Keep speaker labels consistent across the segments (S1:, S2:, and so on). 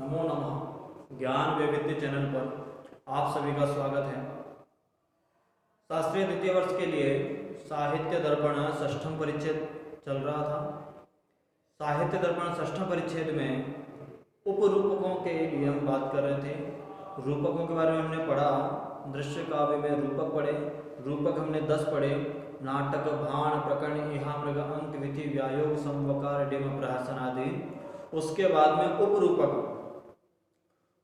S1: नमो नमः। ज्ञान वैविध्य चैनल पर आप सभी का स्वागत है। शास्त्रीय द्वितीय वर्ष के लिए साहित्य दर्पण षष्ठम परिच्छेद चल रहा था। साहित्य दर्पण षष्ठम परिच्छेद में उपरूपकों के लिए हम बात कर रहे थे। रूपकों के बारे में हमने पढ़ा। दृश्य काव्य में रूपक पढ़े। रूपक हमने 10 पढ़े। नाटक, भाण, प्रकरण, इहा, मृग, अंक, विधि, व्यायोग, समवकार, डेम, प्रहसन आदि। उसके बाद में उपरूपक,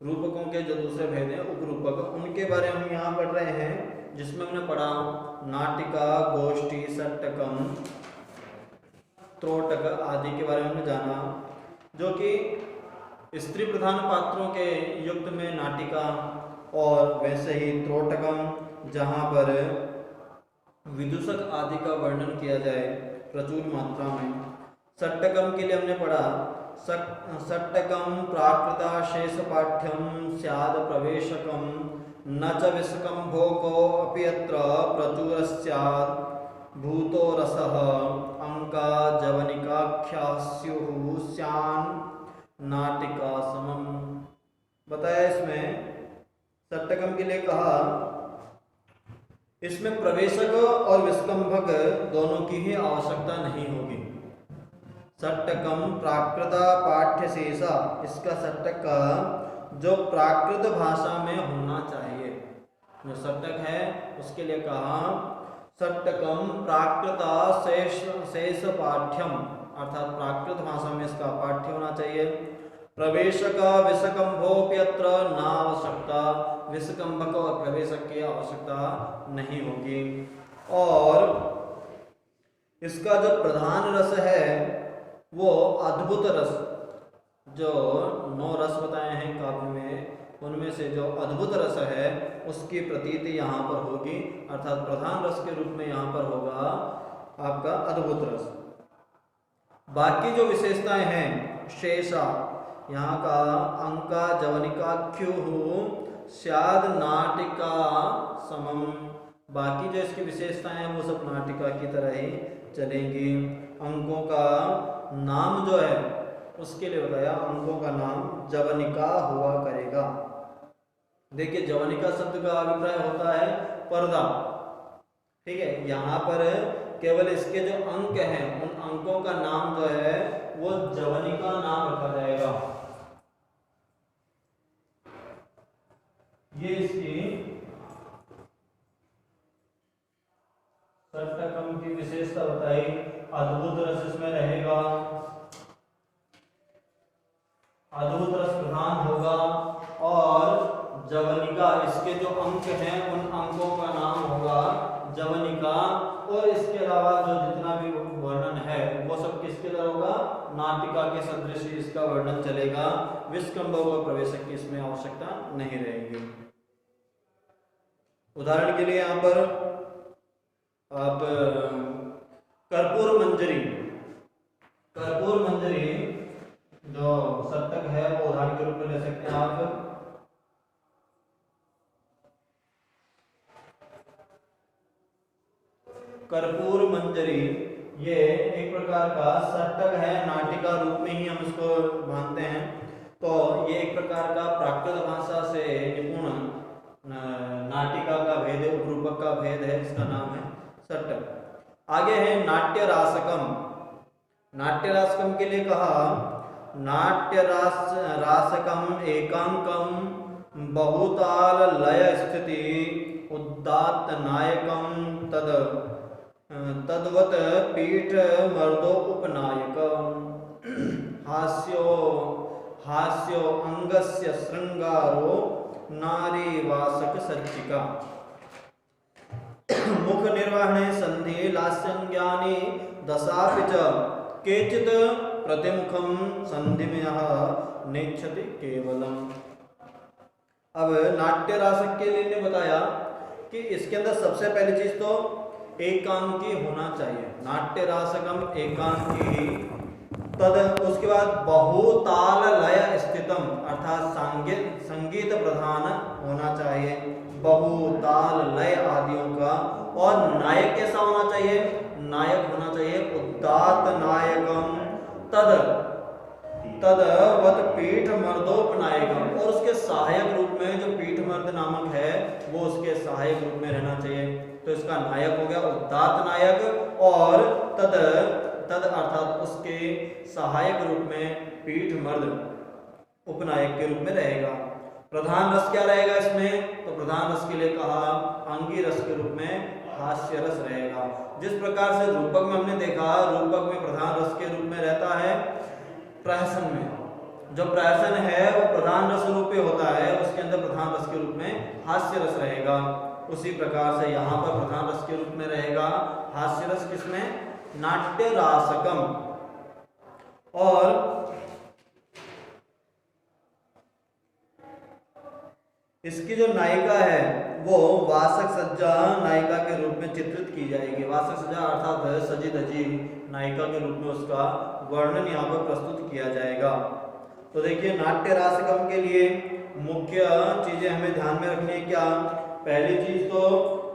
S1: रूपकों के जो दूसरे भेद हैं उपरूपक, उनके बारे में हम यहाँ पढ़ रहे हैं, जिसमें हमने पढ़ा नाटिका, गोष्ठी, सट्टकम, त्रोटक आदि के बारे में हमने जाना, जो कि स्त्री प्रधान पात्रों के युक्त में नाटिका और वैसे ही त्रोटकम जहाँ पर विदूषक आदि का वर्णन किया जाए प्रचुर मात्रा में। सट्टकम के लिए हमने पढ़ा सट्टकम प्राकृता शेष पाठ्यम स्याद प्रवेशकम न च विस्कंभो को अपि अत्र प्रचुर स्याद भूतो रसः अंका जवनिकाख्यास्युः स्यान् नाटिका समम। बताया इसमें सट्टकम के लिए कहा इसमें प्रवेशक और विस्कंभक दोनों की ही आवश्यकता नहीं होगी। सट्टकम प्राकृता पाठ्य शेषा, इसका सट्टक का जो प्राकृत भाषा में होना चाहिए, जो सट्टक है उसके लिए कहा सट्टकम प्राकृता शेष पाठ्यम, अर्थात प्राकृत भाषा में इसका पाठ्य होना चाहिए। प्रवेशक विस्कंभोप्यत्र न आवश्यकता, विस्कंभक और प्रवेशक की आवश्यकता नहीं होगी। और इसका जो प्रधान रस है वो अद्भुत रस, जो 9 रस बताए हैं काव्य में, उनमें से जो अद्भुत रस है उसकी प्रतीति यहाँ पर होगी, अर्थात प्रधान रस के रूप में यहाँ पर होगा आपका अद्भुत रस। बाकी जो विशेषताएं हैं शेषा, यहाँ का अंका जवनिकाख्युः स्याद नाटिका समम, बाकी जो इसकी विशेषताएं हैं वो सब नाटिका की तरह ही चलेंगी। अंकों का नाम जो है उसके लिए बताया अंकों का नाम जवनिका हुआ करेगा। देखिए जवनिका शब्द का अभिप्राय होता है पर्दा, ठीक है। यहाँ पर केवल इसके जो अंक हैं उन अंकों का नाम जो है वो जवनिका नाम रखा जाएगा। ये इसकी सट्टकम की विशेषता बताई। अद्भुत रस इसमें रहेगा, अद्भुत रस प्रधान होगा। और जवनिका, इसके जो अंक हैं उन अंकों का नाम होगा जवनिका। और इसके अलावा जो जितना भी वर्णन है वो सब किसके तरह होगा, नाटिका के सदृश इसका वर्णन चलेगा। विस्कंभक और प्रवेशक की इसमें आवश्यकता नहीं रहेगी। उदाहरण के लिए यहाँ पर आप कर्पूर मंजरी, कर्पूर मंजरी जो सट्टक है वो उदाहरण के रूप में ले सकते हैं आप। कर्पूर मंजरी ये एक प्रकार का सट्टक है, नाटिका रूप में ही हम इसको मानते हैं। तो ये एक प्रकार का प्राकृत भाषा से निपुण नाटिका का भेद है, उपरूपक का भेद है, इसका नाम है सट्टक। आगे है नाट्य रासकम। नाट्य रासकम के लिए कहा नाट्य रासकम एकांकम बहुताल लय स्थिति उदात्त नायकम तद्वत पीठ मर्दो उपनायक हास्यो अंगस्य श्रृंगारो नारी वासक सज्जिका मुख निर्वहणे संधि लास्यज्ञानी दशापि च केचित् प्रतिमुखम संधिमयः नेच्छति केवलम। अब नाट्य रासक के लिए बताया कि इसके अंदर सबसे पहली चीज तो एकांकी होना चाहिए। नाट्य रासकम एकांकी, तद उसके बाद बहुताल लय स्थितम, अर्थात संगीत प्रधान होना चाहिए, बहुताल लय आदियों का। और नायक कैसा होना चाहिए, नायक होना चाहिए उदात्त नायकम तद तदवत पीठ मर्दोपनायकम, और उसके सहायक रूप में जो पीठ मर्द नामक है वो उसके सहायक रूप में रहना चाहिए। तो इसका नायक हो गया उदात्त नायक, और तद तद अर्थात उसके सहायक रूप में पीठ मर्द उपनायक के रूप में रहेगा। प्रधान रस क्या रहेगा इसमें? तो प्रधान रस के लिए कहा अंगी रस के रूप में हास्य रस रहेगा। जिस प्रकार से रूपक में हमने देखा, रूपक में प्रधान रस के रूप में रहता है, प्रहसन में जो प्रहसन है वो प्रधान रस रूपी होता है, उसके अंदर प्रधान रस के रूप में हास्य रस रहेगा। उसी प्रकार से यहाँ पर प्रधान रस के रूप में रहेगा हास्य रस, किसमें? नाट्य रासकम। और इसकी जो नायिका है वो वासक सज्जा नायिका के रूप में चित्रित की जाएगी। वासक सज्जा अर्थात सजी धजी नायिका के रूप में उसका वर्णन यहाँ पर प्रस्तुत किया जाएगा। तो देखिए नाट्य रासकम के लिए मुख्य चीजें हमें ध्यान में रखनी है। क्या? पहली चीज तो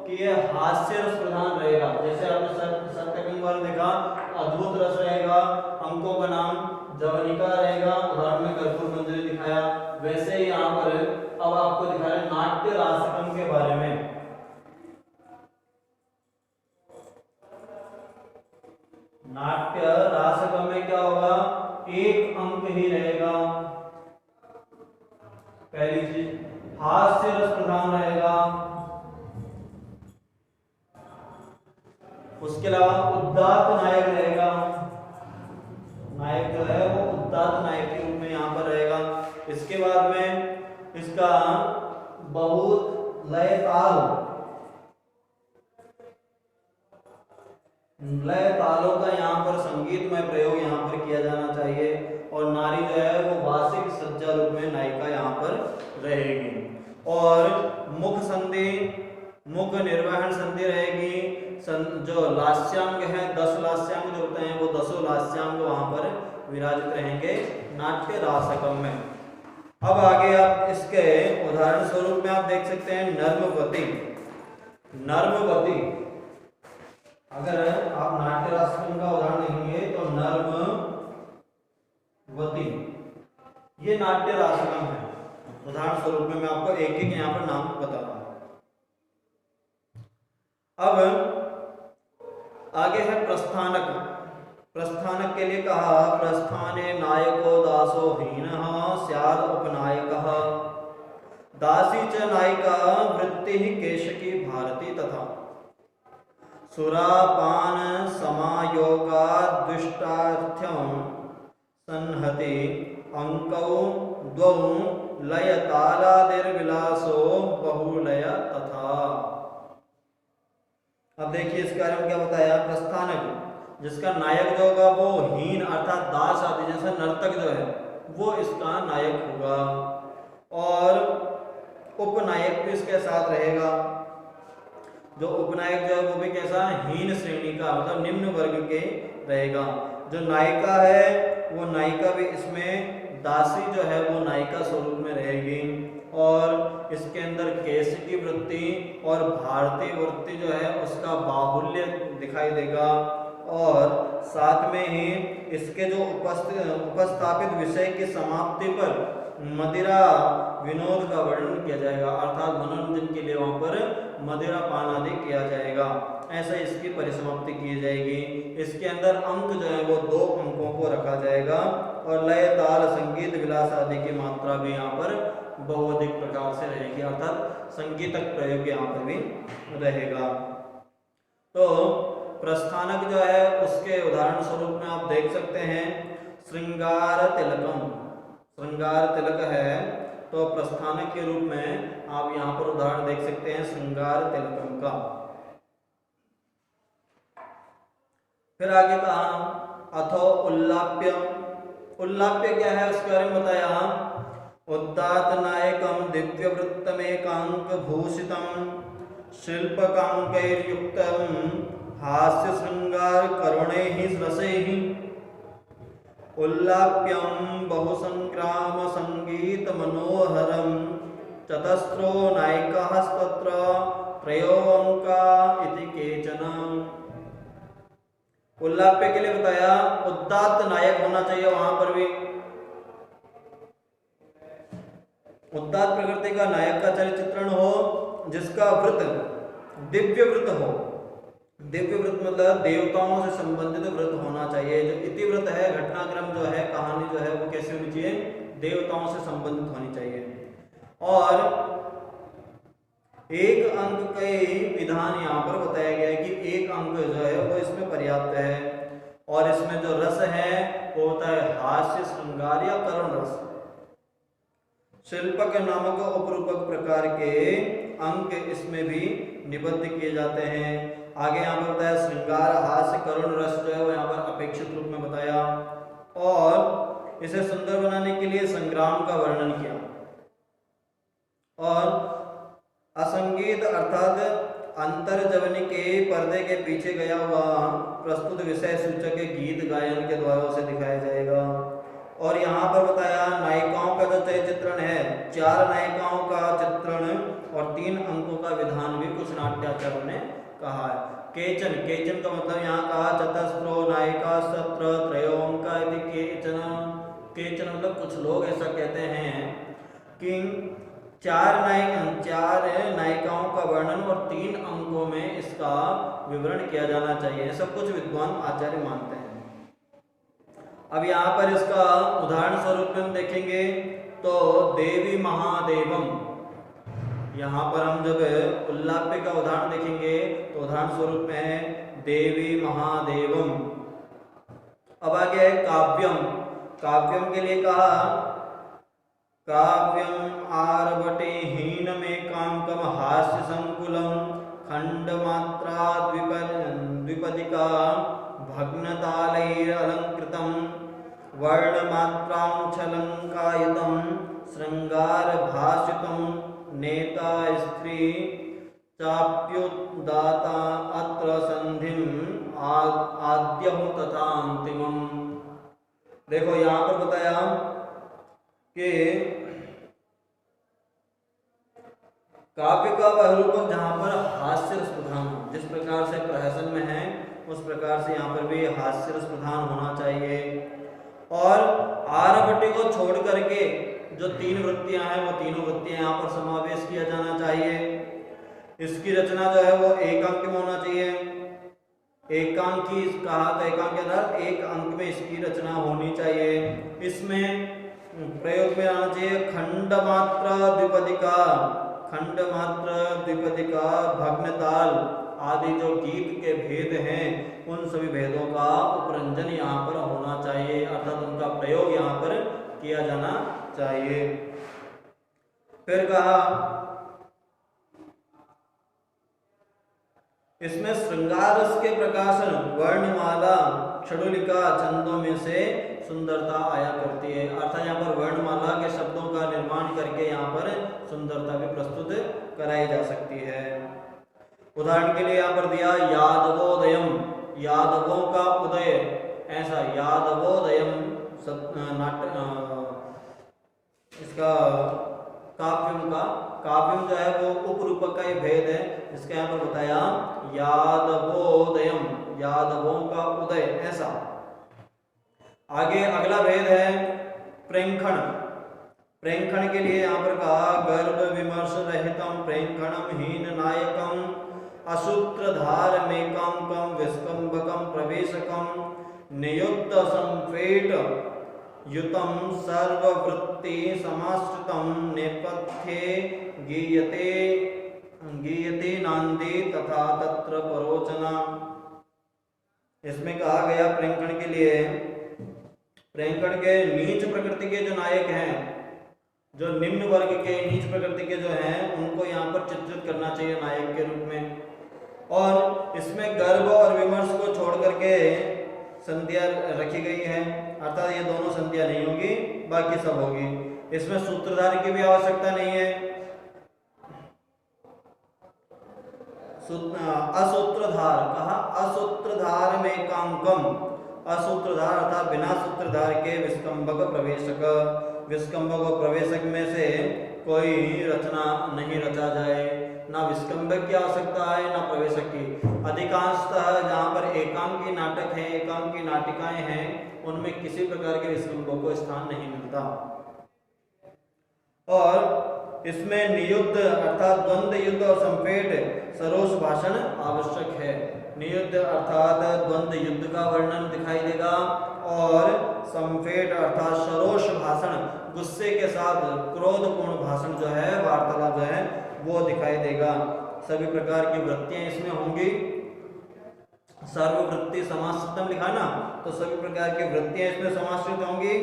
S1: कि ये हास्य रस प्रधान रहेगा। जैसे आपने सत्यकंग वाला देखा, अद्भुत रस रहेगा, अंकों का नाम जवनिका रहेगा, उदाहरण में कर्पूर मंजरी दिखाया। वैसे ही यहाँ पर अब आपको दिखा रहे नाट्य रासकम के बारे में। नाट्य रासकम में क्या होगा? एक अंक ही रहेगा। पहली चीज हास्य रस प्रधान रहेगा। उसके अलावा उदात्त नायक रहेगा। नायक जो है वो उदात्त नायक के रूप में यहाँ पर रहेगा। इसके बाद में इसका बहुत लय तालों का यहाँ पर संगीतमय प्रयोग यहाँ पर किया जाना चाहिए। और नारी जो है वो वासिक सज्जा रूप में नायिका यहाँ पर रहेगी। और मुख संधि, मुख निर्वहन संधि रहेगी। जो लास्यांग है, 10 लास्यांग जो होते हैं वो 10 लास्यांग वहां पर विराजित रहेंगे नाट्य रासकम में। अब आगे आप इसके उदाहरण स्वरूप में आप देख सकते हैं नर्मवती। नर्मवती, अगर आप नाट्य रासकम का उदाहरण देखेंगे तो नर्मवती ये नाट्य रासकम है। उदाहरण स्वरूप में मैं आपको एक एक यहाँ पर नाम बता रहा हूं। अब आगे है प्रस्थानक। प्रस्थानक के लिए कहा प्रस्थाने नायको दासो हीनः स्याद उपनायकः, दासी च नायिका वृत्ति केशकी भारती तथा, सुरापान समायोगा दुष्टार्थ्यं संहति अंकौ द्वौ लय तालादिर्विलासो बहुलय तथा। अब देखिए इस कार्य में क्या बताया? प्रस्थानक जिसका नायक जो होगा वो हीन अर्थात दास आदि जैसा नर्तक जो है वो इसका नायक होगा, और उपनायक भी इसके साथ रहेगा। जो उपनायक जो है वो भी कैसा? हीन श्रेणी का, मतलब निम्न वर्ग के रहेगा। जो नायिका है वो नायिका भी इसमें दासी जो है वो नायिका स्वरूप में रहेगी। और इसके अंदर केश की वृत्ति और भारतीय वृत्ति जो है उसका बाहुल्य दिखाई देगा। और साथ में ही इसके जो उपस्थापित विषय की समाप्ति पर मदिरा विनोद का वर्णन किया जाएगा, अर्थात मनोरंजन के लिए वहां पर मदिरा पान आदि किया जाएगा। ऐसा इसकी परिसमाप्ति की जाएगी। इसके अंदर अंक जो है वो 2 अंकों को रखा जाएगा, और लय ताल संगीत विलास आदि की मात्रा भी यहाँ पर बहुअधिक प्रकार से रहेगी, अर्थात संगीतक प्रयोग यहाँ पर भी रहेगा। तो प्रस्थानक जो है उसके उदाहरण स्वरूप में आप देख सकते हैं श्रृंगार तिलकम। श्रृंगार तिलक है तो प्रस्थानक के रूप में आप यहाँ पर उदाहरण देख सकते हैं श्रृंगार तिलकम का। फिर आगे कहा अथो उल्लाप्यम। उल्लाप्य क्या है उसके बारे में बताया। उदात्त नायकम दिव्य वृत्तमेकांक भूषितम शिल्पकांकैर्युक्तम हास्य श्रृंगार करुणैः रसैः, उल्लाप्यं बहुसंक्राम संगीत मनोहरम चतस्रो नायिकास्तत्र त्रयोऽंका इति केचन। उल्लाप्य के लिए बताया उदात्त नायक होना चाहिए वहां पर भी, उदात्त प्रकृति का नायक का चरित्र चित्रण हो, जिसका व्रत दिव्य व्रत हो। दिव्य व्रत मतलब देवताओं से संबंधित व्रत होना चाहिए। जो इतिव्रत है, घटनाक्रम जो है, कहानी जो है, वो कैसी होनी चाहिए? देवताओं से संबंधित होनी चाहिए। और एक अंक के विधान यहाँ पर बताया गया है कि एक अंक जो है वो इसमें पर्याप्त है। और इसमें जो रस है वो होता है हास्य, श्रृंगार या करुण रस। शिल्पक नामक उपरूपक प्रकार के अंक इसमें भी निबद्ध किए जाते हैं। आगे यहाँ पर बताया श्रृंगार, हास्य, करुण रस जो है वो यहाँ पर अपेक्षित रूप में बताया। और इसे सुंदर बनाने के लिए संग्राम का वर्णन किया। और असंगीत अर्थात अंतर्जवनी के पर्दे के पीछे गया हुआ प्रस्तुत विषय सूचक गीत गायन के द्वारा उसे दिखाया जाएगा। और यहाँ पर बताया नायिकाओं का जो चित्रण है, 4 नायिकाओं का चित्रण और 3 अंकों का विधान भी कुछ नाट्याचार्यों ने कहा है। केचन, केचन का मतलब यहाँ कहा चतस्रो नायिका सत्र त्रयोंका यदि केचन। केचन मतलब कुछ लोग ऐसा कहते हैं कि 4 नायिकाओं का वर्णन और 3 अंकों में इसका विवरण किया जाना चाहिए, ऐसा कुछ विद्वान आचार्य मानते हैं। अब यहाँ पर इसका उदाहरण स्वरूप में हम देखेंगे तो देवी महादेवम, यहाँ पर हम जब उल्लाप्य का उदाहरण देखेंगे तो उदाहरण स्वरूप में है देवी महादेवम। अब आगे है काव्यम। काव्यम के लिए कहा काव्यम आरभटे हीनमेकांकम हास्य संकुलम खंडमात्रा द्विपदिका भग्नतालैर अलंकृतम वर्णमात्रांशलंकायितम श्रृंगार भाषितम नेता स्त्री चाप्युदाता अत्र संधिम आद्यहु तथा अंतिमम। देखो यहाँ पर बताया कि काव्य का वह रूपक जहाँ पर हास्य रस प्रधान हो, जिस प्रकार से प्रहसन में है उस प्रकार से यहाँ पर भी हास्य रस प्रधान होना चाहिए। और आरभट्टी को छोड़ करके जो 3 वृत्तियां हैं वो तीनों वृत्तियां यहाँ पर समावेश किया जाना चाहिए। इसकी रचना जो है वो एक अंक में होना चाहिए। एकांकी कहा तो एकांक के अर्थात एक अंक में इसकी रचना होनी चाहिए। इसमें प्रयोग में आना चाहिए खंड मात्रा द्विपदिका, खंड मात्र द्विपदिका भग्नताल आदि जो गीत के भेद हैं उन सभी भेदों का उपरंजन यहाँ पर होना चाहिए, अर्थात उनका प्रयोग यहाँ पर किया जाना चाहिए। फिर कहा इसमें श्रृंगार रस के प्रकाशन वर्णमाला षडुलिका छंदों में से सुंदरता आया करती है, अर्थात यहाँ पर वर्णमाला के शब्दों का निर्माण करके यहाँ पर सुंदरता भी प्रस्तुत कराई जा सकती है। उदाहरण के लिए यहाँ पर दिया यादवोदयम, यादवों का उदय, ऐसा यादवोदयम इसका काव्यम जो है वो उपरूपक का ही भेद है, इसका यहाँ पर बताया यादवोदयम, यादवों का उदय, ऐसा। आगे अगला भेद है प्रेंखण। प्रेंखण के लिए यहाँ पर कहा गर्भ विमर्श रहितम प्रेंखणम हीन नायकम असूत्रधार मेकांकम विस्कंभकम प्रवेशकम नियुक्त संफेट युतम सर्ववृत्ति समाश्रितम नेपथ्ये गीयते नांदी तथा तत्र परोचना। इसमें कहा गया प्रेंखण के लिए, प्रेंखण के नीच प्रकृति के जो नायक हैं, जो निम्न वर्ग के नीच प्रकृति के जो हैं उनको यहाँ पर चित्रित करना चाहिए नायक के रूप में। और इसमें गर्भ और विमर्श को छोड़ करके संध्या रखी गई है, अर्थात ये दोनों संध्या नहीं होगी, बाकी सब होगी। इसमें सूत्रधार की भी आवश्यकता नहीं है। असूत्रधार कहा असूत्रधार में कांकम, असूत्रधार अर्थात बिना सूत्रधार के विस्कंभक प्रवेशक, विस्कंभक और प्रवेशक में से कोई रचना नहीं रचा जाए, ना विस्कंभक की आवश्यकता है ना प्रवेशक की। अधिकांशतः जहाँ पर एकांकी नाटक है, एकांकी नाटिकाएं हैं, उनमें किसी प्रकार के विस्कंभक को स्थान नहीं मिलता। और इसमें नियुद्ध अर्थात द्वंद्व युद्ध और संपेट सरोष भाषण आवश्यक है। नियुद्ध अर्थात द्वंद्व युद्ध का वर्णन दिखाई देगा और संपेट अर्थात सरोष भाषण गुस्से के साथ क्रोधपूर्ण भाषण जो है, वार्तालाप जो है वो दिखाई देगा। सभी प्रकार की वृत्तियां इसमें होंगी। सर्ववृत्ति समाश्रितम लिखा ना, तो सभी प्रकार की वृत्तियां इसमें समाश्रित होंगी।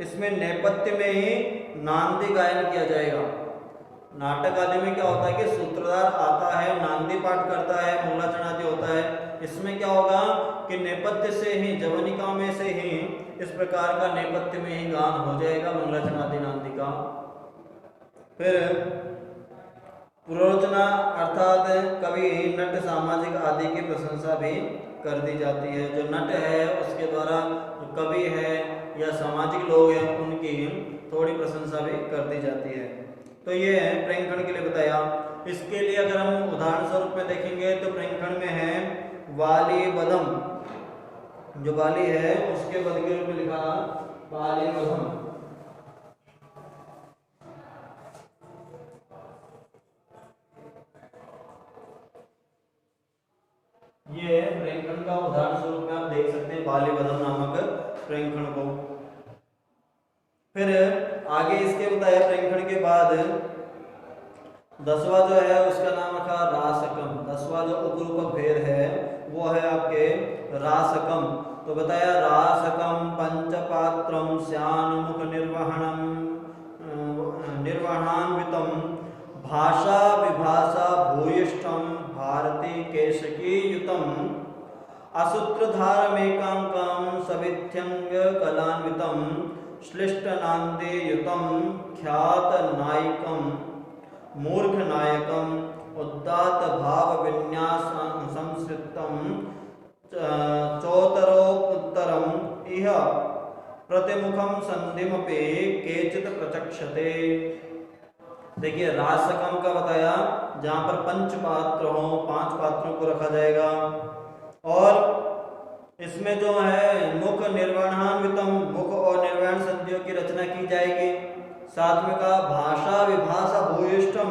S1: इसमें नेपथ्य में ही नांदी गायन किया जाएगा। नाटक आदि में क्या होता है कि सूत्रधार आता है, नांदी पाठ करता है, मंगलाचरण आदि होता है। इसमें क्या होगा कि नेपथ्य से ही, जवनिका में से ही इस प्रकार का नेपथ्य में ही गान हो जाएगा, मंगलाचरण आदि नांदी का। फिर पुरोचना अर्थात कवि नट सामाजिक आदि की प्रशंसा भी कर दी जाती है। जो नट है उसके द्वारा कवि है या सामाजिक लोग हैं उनकी थोड़ी प्रशंसा भी कर दी जाती है। तो ये है प्रेंखण के लिए बताया। इसके लिए अगर हम उदाहरण स्वरूप में देखेंगे तो प्रेंखण में है वाली बदम, जो वाली है उसके पद के रूप में लिखा वाली बदम। ये प्रेंखण का उदाहरण स्वरूप में आप देख सकते हैं वाली बदम नामक प्रेंखण को। फिर आगे इसके बताया प्रेंखण के बाद 10वां जो है उसका नाम रखा रासकम। 10वां जो उपरूपक भेद है वो है आपके रासकम। तो बताया रासकम पंचपात्रम स्यान्मुख निर्वहणान्वितम भाषा विभाषा भूयिष्ठम भारती केशकी युतम असूत्रधारमेकांकं सविध्यंग कलान्वितम श्लिष्टनांदे युतम ख्यात नायकम मूर्ख नायकम उदात्त भाव विन्यास संस्कृतम चौतरोत्तरम इह प्रतिमुखम संधिमपि केचित प्रचक्षते। देखिए रासकम का बताया जहां पर पंच पात्र हो, 5 पात्रों को रखा जाएगा और इसमें जो है मुख निर्वहणान्वितम, मुख और निर्वहन संधियों की रचना की जाएगी। साथ में कहा भाषा विभाषा भूयिष्ठम,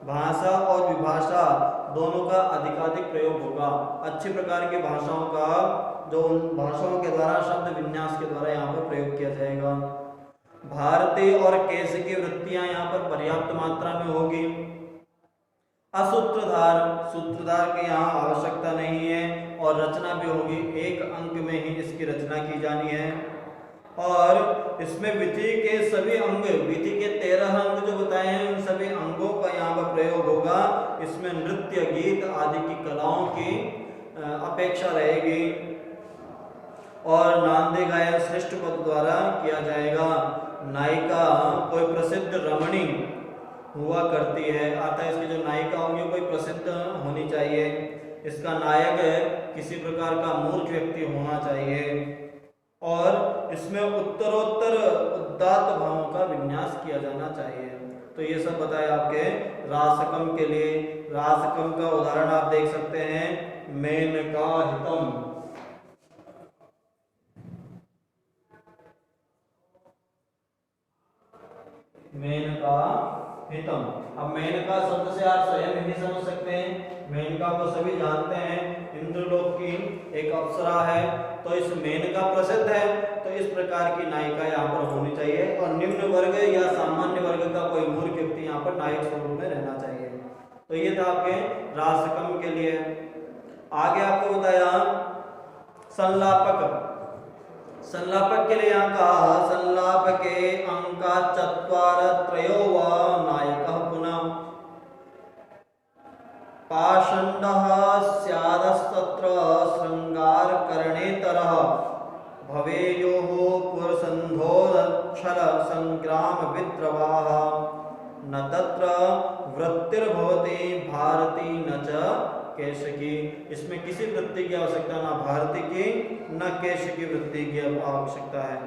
S1: भाषा और विभाषा दोनों का अधिकाधिक प्रयोग होगा। अच्छी प्रकार की भाषाओं का जो उन भाषाओं के द्वारा शब्द विन्यास के द्वारा यहाँ पर प्रयोग किया जाएगा। भारतीय और केश की वृत्तियां यहाँ पर पर्याप्त मात्रा में होगी। असूत्रधार, सूत्रधार की यहाँ आवश्यकता नहीं है और रचना भी होगी, 1 अंक में ही इसकी रचना की जानी है। और इसमें विधि के सभी अंग, विधि के 13 अंग जो बताए हैं उन सभी अंगों का यहाँ पर प्रयोग होगा। इसमें नृत्य गीत आदि की कलाओं की अपेक्षा रहेगी और नांदे गायन श्रेष्ठ पद द्वारा किया जाएगा। नायिका कोई प्रसिद्ध रमणी हुआ करती है, अर्थात इसकी जो नायिका होगी कोई प्रसिद्ध होनी चाहिए। इसका नायक किसी प्रकार का मूर्ख व्यक्ति होना चाहिए और इसमें उत्तरोत्तर उदात्त भावों का विन्यास किया जाना चाहिए। तो ये सब बताया आपके रासकम के लिए। रासकम का उदाहरण आप देख सकते हैं मेनका हितम। मेनका हितम। अब मेनका शब्द से आप स्वयं ही समझ सकते हैं, मेनका को सभी जानते हैं, इंद्रलोक की एक अप्सरा है। तो इस मेनका प्रसिद्ध है, तो इस प्रकार की नायिका यहाँ पर होनी चाहिए और निम्न वर्ग या सामान्य वर्ग का कोई मूर्ख व्यक्ति यहाँ पर नायक स्वरूप में रहना चाहिए। तो ये था आपके रासकम के लिए। आगे आपको बताया संलापक। संलापक के लिए यहाँ कहा संलापके अंका 4 त्रयो वा नायकः पुनः पाषण्डः स्यादस्तत्र श्रृंगारकरणेतरः भवेयोः पुरसन्धोदच्छल संग्राम विद्रवाः न तत्र वृत्तिर्भवति भारती न च केशकी। इसमें किसी वृत्ति की आवश्यकता ना भारती की न केश की वृत्ति की आवश्यकता है।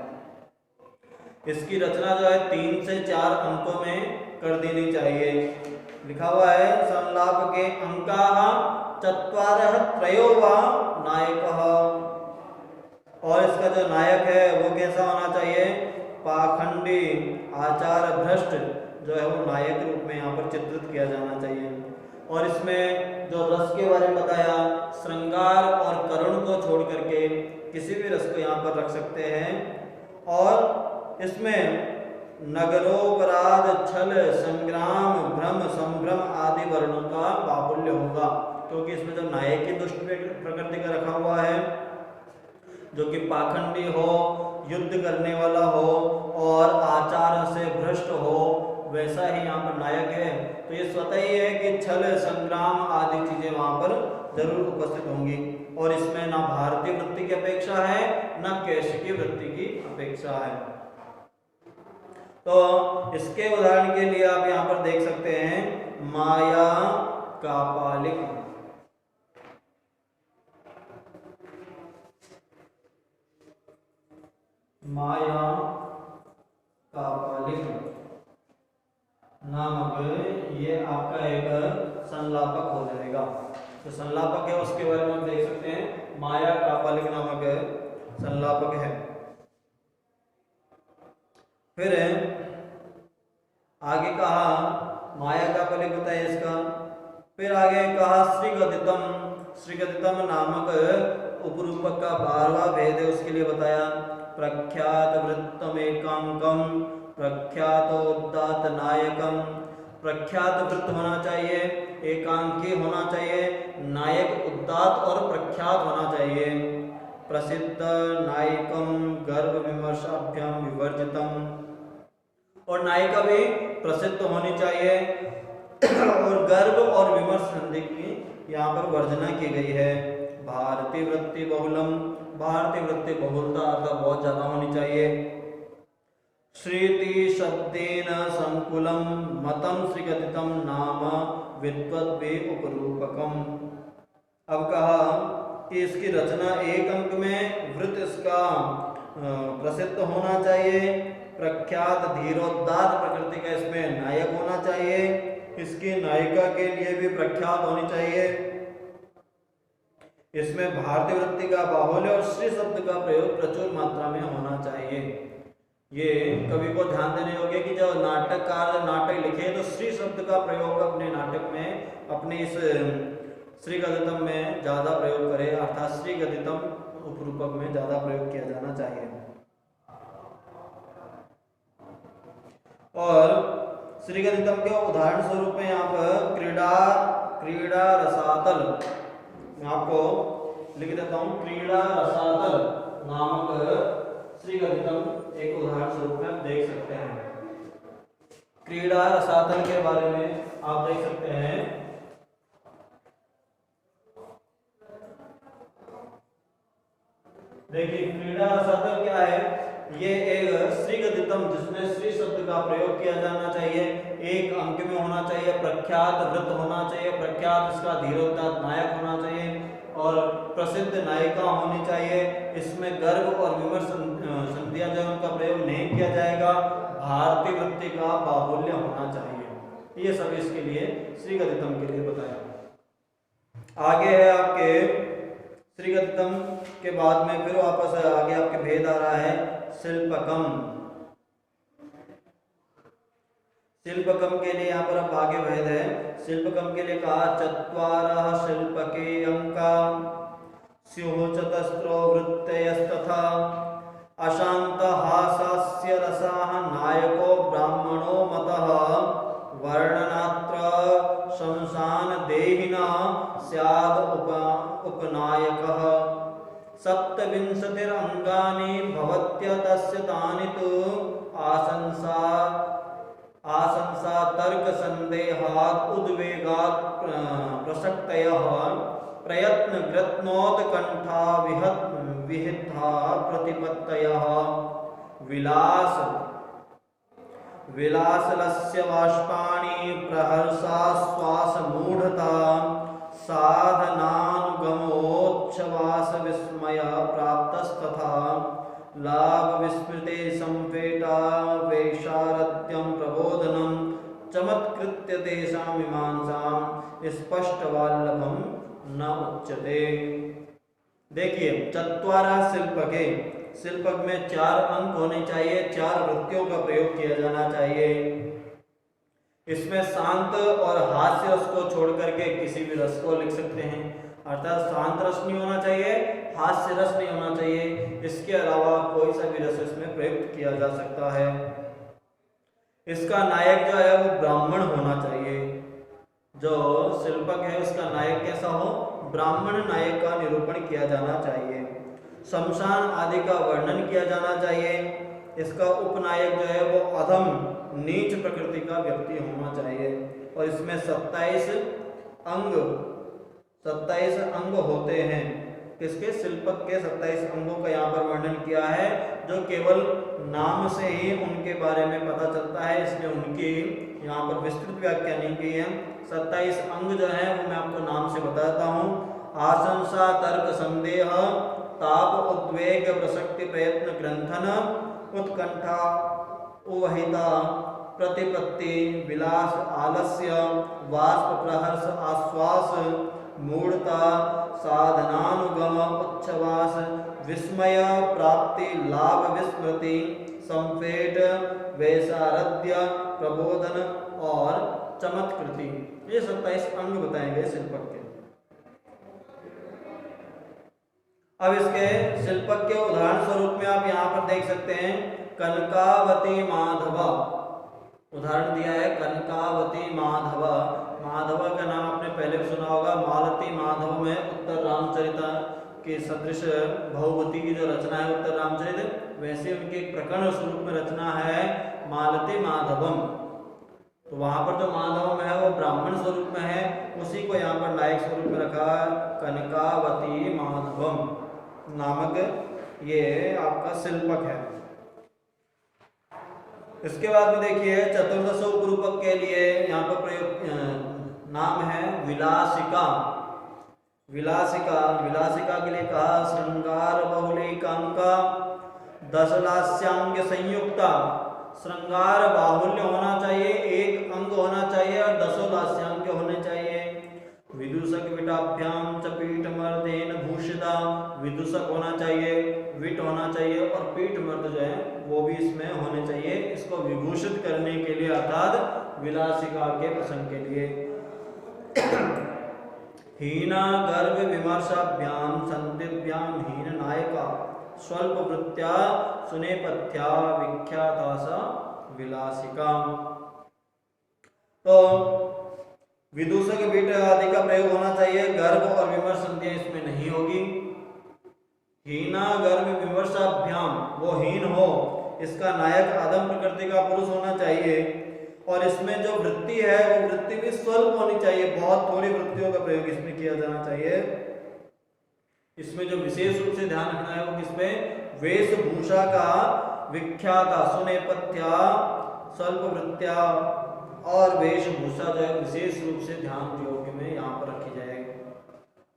S1: इसकी रचना जो है 3 से 4 अंकों में कर देनी चाहिए। लिखा हुआ है संलाप के अंकाः 4 त्रयो वा नायकः, और इसका जो नायक है वो कैसा होना चाहिए? पाखंडी, आचार भ्रष्ट, जो है वो नायक रूप में यहाँ पर चित्रित किया जाना चाहिए। और इसमें जो रस के बारे में बताया, श्रृंगार और करुण को छोड़ करके किसी भी रस को यहाँ पर रख सकते हैं। और इसमें नगरोपराध, छल, संग्राम, भ्रम, संभ्रम आदि वर्णों का बाहुल्य होगा, क्योंकि इसमें जो नायक की दुष्ट प्रकृति का रखा हुआ है, जो कि पाखंडी हो, युद्ध करने वाला हो और आचार से भ्रष्ट हो, वैसा ही यहाँ पर नायक है। तो ये स्वतः ही है कि छल, संग्राम आदि चीजें वहां पर जरूर उपस्थित होंगी। और इसमें ना भारतीय वृत्ति की अपेक्षा है, ना कैशिकी वृत्ति की अपेक्षा है। तो इसके उदाहरण के लिए आप यहाँ पर देख सकते हैं माया कापालिक। माया कापालिक नामक ये आपका एक संलापक हो जाएगा। तो संलापक है, उसके बारे में आप देख सकते हैं माया कापालिक नामक संलापक है। फिर आगे कहा माया कापालिक होता है इसका। फिर आगे कहा श्रीगदितम। श्रीगदितम नामक उपरूपक का 12वां भेद है, उसके लिए बताया प्रख्यात वृत्तम एकांकम, प्रख्यात उदात्त नायकम। प्रख्यात वृत्त होना चाहिए, एकांकी होना चाहिए, नायक उदात्त और प्रख्यात होना चाहिए। प्रसिद्ध नायकम गर्भ विमर्शाभ्याम विवर्जितम। और नायिका भी प्रसिद्ध होनी चाहिए और गर्भ और विमर्श संधि की यहाँ पर वर्जना की गई है। भारतीय वृत्ति बहुलम। भारतीय वृत्ति बहुलता अर्थात बहुत ज्यादा होनी चाहिए। श्रीति शब्देन संकुलम मतम श्रीगदितम नाम विद्वद्वे उपरूपकम। अब कहा कि इसकी रचना एक अंक में, वृत्त इसका प्रसिद्ध होना चाहिए, प्रख्यात धीरोदात्त प्रकृति का इसमें नायक होना चाहिए, इसकी नायिका के लिए भी प्रख्यात होनी चाहिए, इसमें भारतीय वृत्ति का बाहुल्य और श्री शब्द का प्रयोग प्रचुर मात्रा में होना चाहिए। ये कवि को ध्यान देने योग्य कि जब नाटककार नाटक लिखे तो श्री शब्द का प्रयोग अपने नाटक में, अपने इस श्रीगदितम में ज्यादा प्रयोग करे, अर्थात श्रीगदितम उपरूपक में ज्यादा प्रयोग किया जाना चाहिए। और श्रीगदितम के उदाहरण स्वरूप में यहाँ पर क्रीड़ा रसातल, मैं आपको लिख देता हूँ, क्रीड़ा रसातल नामक श्रीगदितम एक उदाहरण स्वरूप में आप देख सकते हैं। क्रीड़ा रसातल के बारे में आप देख सकते हैं। देखिए क्रीड़ा रसातल क्या है, ये एक श्रीगदितम जिसमें श्री शब्द का प्रयोग किया जाना चाहिए, एक अंक में होना चाहिए, प्रख्यात वृत्त होना चाहिए, प्रख्यात इसका धीरोदात्त नायक होना चाहिए और प्रसिद्ध नायिका होनी चाहिए। इसमें गर्भ और विमर्श संधियां जो उनका प्रयोग नहीं किया जाएगा, भारतीय वृत्ति का बाहुल्य होना चाहिए। ये सब इसके लिए श्रीगदितम के लिए बताया। आगे है आपके श्रीगदितम के बाद में फिर वापस आगे आपके भेद आ रहा है शिल्पकम। शिल्पकम के लिए यहाँ पर अब आगे भेद है। शिल्पकम के लिए कहा चत्वारः शिल्पके अंका स्युः चतस्रो वृत्तयस्तथा अशांत हास्य रसाः नायको ब्राह्मणो मतः वर्णनात्र शमशान देहिना स्याद उपनायकः सप्तविंशतिरंगानि भवत्य तस्य तानि तु आशंसा तर्क संदेहात् उद्वेगात् प्रसक्तयः प्रयत्न ग्रत्नोत्कंठा विहिता प्रतिपत्तयः विलासलस्य बाष्पाणि प्रहर्षा श्वास मूढ़ता साधनानुगमोच्छ्वास विस्मय प्राप्तस्तथा लाभ विस्मृते संपेटा वैशारद्यं प्रबोधनम चमत्कृत्य तेषां मीमांसां स्पष्टवाल्लभं न उच्यते। देखिए चत्वारा शिल्पके, शिल्पक में 4 अंक होने चाहिए, 4 वृत्तियों का प्रयोग किया जाना चाहिए। इसमें शांत और हास्य रस को छोड़ करके किसी भी रस को लिख सकते हैं, अर्थात शांत रस नहीं होना चाहिए, हास्य रस नहीं होना चाहिए, इसके अलावा कोई सा भी रस इसमें प्रयुक्त किया जा सकता है। इसका नायक जो है वो ब्राह्मण होना चाहिए, जो शिल्पक है उसका नायक कैसा हो, ब्राह्मण नायक का निरूपण किया जाना चाहिए। शमशान आदि का वर्णन किया जाना चाहिए। इसका उपनायक जो है वो अधम नीच प्रकृति का व्यक्ति होना चाहिए। और इसमें 27 अंग होते हैं। किसके, शिल्पक के 27 अंगों का यहाँ पर वर्णन किया है, जो केवल नाम से ही उनके बारे में पता चलता है, इसलिए उनकी यहाँ पर विस्तृत व्याख्या नहीं की है। 27 अंग जो है वो मैं आपको नाम से बताता हूँ। आशंसा, तर्क, संदेह, ताप, उद्वेग, प्रसक्ति, प्रयत्न, ग्रंथन, उत्कंठा, उवहिता, प्रतिपत्ति, विलास, आलस्य, वाष्प, प्रहर्ष, आश्वास, मूढ़ता, साधनानुगम, उच्छ्वास, विस्मय, प्राप्ति, लाभ, विस्मृति, संपेट, वैसारध्य, प्रबोधन और चमत्कृति। ये 27 अंग बताए गए शिल्पक के। अब इसके शिल्पक के उदाहरण स्वरूप में आप यहाँ पर देख सकते हैं, कनकावती माधव उदाहरण दिया है, कनकावती माधव। माधव का नाम आपने पहले भी सुना होगा। मालती माधव में उत्तर रामचरित के सदृश भगवती की जो रचना है उत्तर रामचरित, वैसे उनकी एक प्रकरण स्वरूप में रचना है मालती माधवम। तो वहां पर जो माधव में है वो ब्राह्मण स्वरूप में है, उसी को यहाँ पर नायक स्वरूप में रखा है, कनकावती माधवम नामक ये आपका शिल्पक है। इसके बाद में देखिए चतुर्दश उपरूपक के लिए यहाँ पर प्रयोग नाम है विलासिका। विलासिका के लिए कहा, श्रृंगार बहुलैकांका, 10 लास्यांग संयुक्ता। श्रृंगार बाहुल्य होना चाहिए, एक अंग होना चाहिए और 10 लास्यांग होने चाहिए। विदूषक विटाभ्याम च पीठ मर्देन भूषिता। विदूषक होना चाहिए, विट होना चाहिए और पीठ मर्द जो है वो भी इसमें होने चाहिए, इसको विभूषित करने के लिए, अर्थात विलासिका के प्रसंग के लिए। हीना गर्भ विमर्शाभ्याम संदिभ्याम हीन नायका, स्वल्प वृत्त्या सुनेपथ्या विख्याता सा विलासिका। तो विदूषक विट आदि का प्रयोग होना चाहिए, गर्भ और विमर्श संधियां इसमें नहीं होगी। हीना गर्भ विमर्शाभ्याम, वो हीन हो, इसका नायक आदम प्रकृति का पुरुष होना चाहिए। और इसमें जो वृत्ति है वो वृत्ति भी स्वल्प होनी चाहिए, बहुत थोड़ी वृत्तियों का प्रयोग इसमें किया जाना चाहिए। इसमें जो विशेष रूप से ध्यान रखना है वो किसमें, वेशभूषा का विख्याता, सुनेपथ्या, स्वल्प वृत्त्या और वेशभूषा जो है विशेष रूप से ध्यान योग्य में यहाँ पर रखी जाएगी।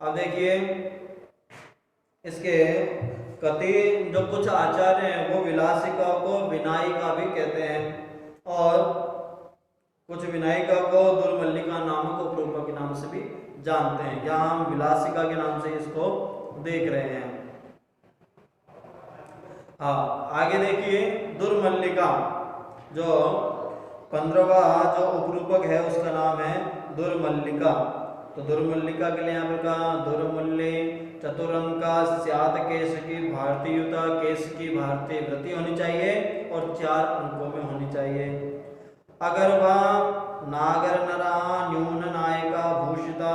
S1: अब देखिए इसके कति जो कुछ आचार्य हैं वो विलासिका को विनायिका भी कहते हैं और कुछ विनायिका को दुर्मल्लिका नामक उपरूपक के नाम से भी जानते हैं। यहाँ हम विलासिका के नाम से इसको देख रहे हैं। हाँ, आगे देखिए दुर्मल्लिका, जो 15वां जो उपरूपक है उसका नाम है दुर्मल्लिका। तो दुर्मल्लिका के लिए यहाँ पर कहा, दुर्मल्ले चतुरंका स्यात केश की भारतीयुता, केश की भारतीय वृत्ति होनी चाहिए और 4 अंकों में होनी चाहिए। अगर वह नागर नरा न्यून नायका भूषिता,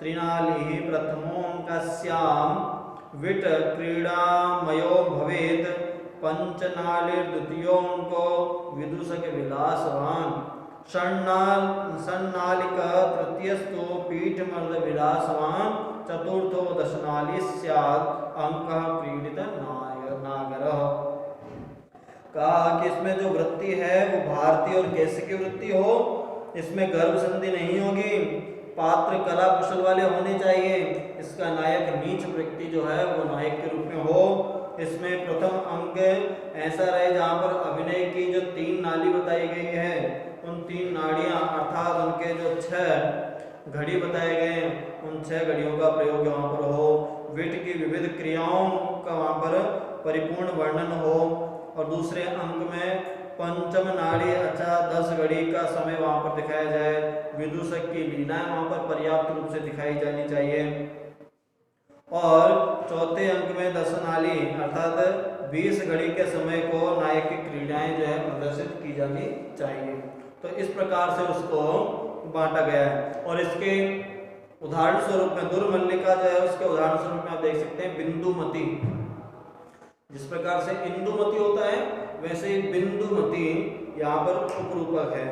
S1: त्रिनाली प्रथमोऽङ्कस्यां विट क्रीडामयो भवेत्, पंचनालिर्द्वितीयोऽङ्को विदूषक विलासवान, षण्णालिक तृतीयस्तु पीठमर्द विलासवान, चतुर्थो दशनाली स्यात् अंकः क्रीडित नागरः। कहा कि इसमें जो वृत्ति है वो भारतीय और केश की वृत्ति हो, इसमें गर्भ संधि नहीं होगी, पात्र कला कुशल वाले होने चाहिए, इसका नायक नीच व्यक्ति जो है वो नायक के रूप में हो। इसमें प्रथम अंग ऐसा रहे जहाँ पर अभिनय की जो 3 नाली बताई गई है, उन 3 नाड़ियाँ अर्थात उनके जो 6 घड़ी बताए गए हैं, उन 6 घड़ियों का प्रयोग वहाँ पर हो। विट की विविध क्रियाओं का वहाँ पर परिपूर्ण वर्णन हो और दूसरे अंग में पंचम नाड़ी अच्छा 10 घड़ी का समय वहाँ पर दिखाया जाए। विदूषक की लीलाएं वहाँ पर पर्याप्त रूप से दिखाई जानी चाहिए। और चौथे अंक में दशनाली अर्थात 20 घड़ी के समय को नायक की क्रीड़ाएं जो है प्रदर्शित की जानी चाहिए। तो इस प्रकार से उसको बांटा गया है। और इसके उदाहरण स्वरूप में दुर्मल्लिका जो है उसके उदाहरण स्वरूप में आप देख सकते हैं बिंदुमती। जिस प्रकार से इंदुमती होता है वैसे ही बिंदुमती यहाँ पर उपरूपक है।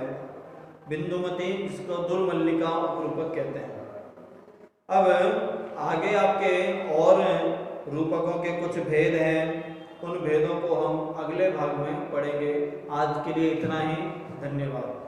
S1: बिंदुमती जिसको दुर्मल्लिका उपरूपक कहते हैं। अब आगे आपके और रूपकों के कुछ भेद हैं, उन भेदों को हम अगले भाग में पढ़ेंगे। आज के लिए इतना ही, धन्यवाद।